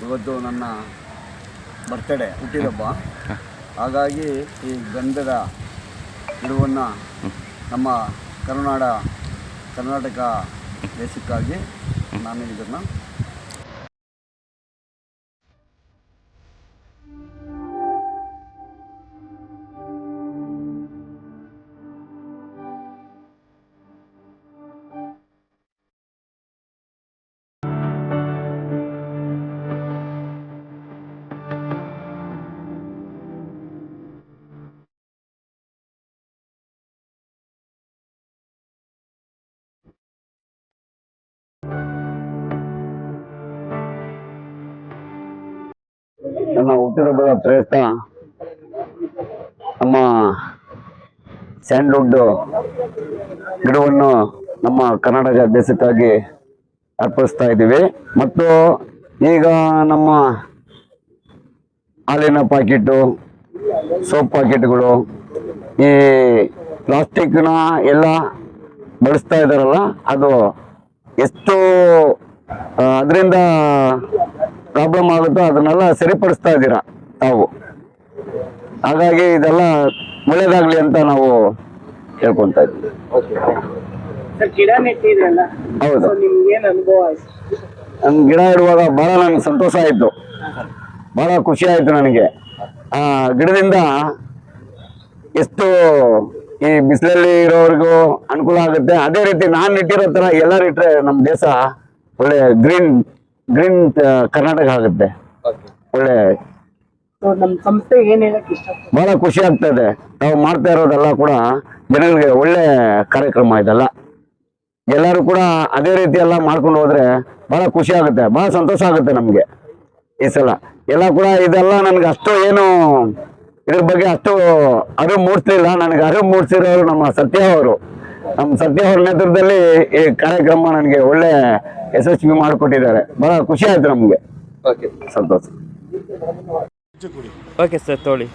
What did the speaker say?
ಇವತ್ತು ನನ್ನ ಬರ್ತ್ಡೇ ಹುಟ್ಟಿದಬ್ಬ. ಹಾಗಾಗಿ ಈ ಗಂಧದ ಗಿಡವನ್ನು ನಮ್ಮ ಕರ್ನಾಟಕ ದೇಶಕ್ಕಾಗಿ ನಾನು ಇದನ್ನು ನನ್ನ ಹುಟ್ಟಿದಬ್ಬದ ಪ್ರಯುಕ್ತ ನಮ್ಮ ಸ್ಯಾಂಡ್ವುಡ್ ಗಿಡವನ್ನು ನಮ್ಮ ಕರ್ನಾಟಕ ದೇಶಕ್ಕಾಗಿ ಅರ್ಪಿಸ್ತಾ ಇದ್ದೀವಿ. ಮತ್ತು ಈಗ ನಮ್ಮ ಹಾಲಿನ ಪ್ಯಾಕೆಟು, ಸೋಪ್ ಪ್ಯಾಕೆಟ್ಗಳು, ಈ ಪ್ಲಾಸ್ಟಿಕ್ನ ಎಲ್ಲ ಬಳಸ್ತಾ ಇದ್ದಾರಲ್ಲ, ಅದು ಎಷ್ಟು ಅದರಿಂದ ಪ್ರಾಬ್ಲಮ್ ಆಗುತ್ತೋ ಅದನ್ನೆಲ್ಲ ಸರಿಪಡಿಸ್ತಾ ಇದ್ದೀರಾ ತಾವು. ಹಾಗಾಗಿ ಇದೆಲ್ಲ ಒಳ್ಳೇದಾಗ್ಲಿ ಅಂತ ನಾವು ಹೇಳ್ಕೊಂತ ಇದ್ದೀವಿ. ಹೌದು, ನನ್ ಗಿಡ ಇಡುವಾಗ ಬಹಳ ನನ್ಗೆ ಸಂತೋಷ ಆಯ್ತು, ಬಹಳ ಖುಷಿ ಆಯ್ತು ನನಗೆ. ಆ ಗಿಡದಿಂದ ಎಷ್ಟು ಈ ಬಿಸಿಲಲ್ಲಿ ಇರೋರಿಗೂ ಅನುಕೂಲ ಆಗುತ್ತೆ. ಅದೇ ರೀತಿ ನಾನ್ ಇಟ್ಟಿರೋ ತರ ಎಲ್ಲರೂ ಇಟ್ರೆ ನಮ್ಮ ದೇಶ ಒಳ್ಳೆ ಗ್ರೀನ್ ಕರ್ನಾಟಕ ಆಗುತ್ತೆ. ಒಳ್ಳೆ ನಮ್ಮ ಸಂಸ್ಥೆ ಏನ್ ಹೇಳಕ್ ಇಷ್ಟ, ಬಹಳ ಖುಷಿ ಆಗ್ತದೆ. ನಾವು ಮಾಡ್ತಾ ಇರೋದೆಲ್ಲ ಕೂಡ ಜನಗಳಿಗೆ ಒಳ್ಳೆ ಕಾರ್ಯಕ್ರಮ ಇದೆಲ್ಲ. ಎಲ್ಲರೂ ಕೂಡ ಅದೇ ರೀತಿ ಎಲ್ಲ ಮಾಡ್ಕೊಂಡು ಹೋದ್ರೆ ಬಹಳ ಖುಷಿ ಆಗುತ್ತೆ, ಬಹಳ ಸಂತೋಷ ಆಗುತ್ತೆ ನಮ್ಗೆ. ಈ ಸಲ ಎಲ್ಲ ಕೂಡ ಇದೆಲ್ಲ ನನ್ಗೆ ಅಷ್ಟು ಏನು ಇದ್ರ ಬಗ್ಗೆ ಅಷ್ಟು ಅರಿವು ಮೂಡಿಸ್ಲಿಲ್ಲ. ನನಗೆ ಅರಿವು ಮೂಡಿಸಿರೋರು ನಮ್ಮ ಸತ್ಯ ಅವರು ನೇತೃತ್ವದಲ್ಲಿ ಈ ಕಾರ್ಯಕ್ರಮ ನನಗೆ ಒಳ್ಳೆ ಯಶಸ್ವಿ ಮಾಡಿಕೊಟ್ಟಿದ್ದಾರೆ. ಬಹಳ ಖುಷಿ ಆಯ್ತು ನಮ್ಗೆ, ಸಂತೋಷ. ಓಕೆ ಸರ್, ತೊಗೊಳ್ಳಿ.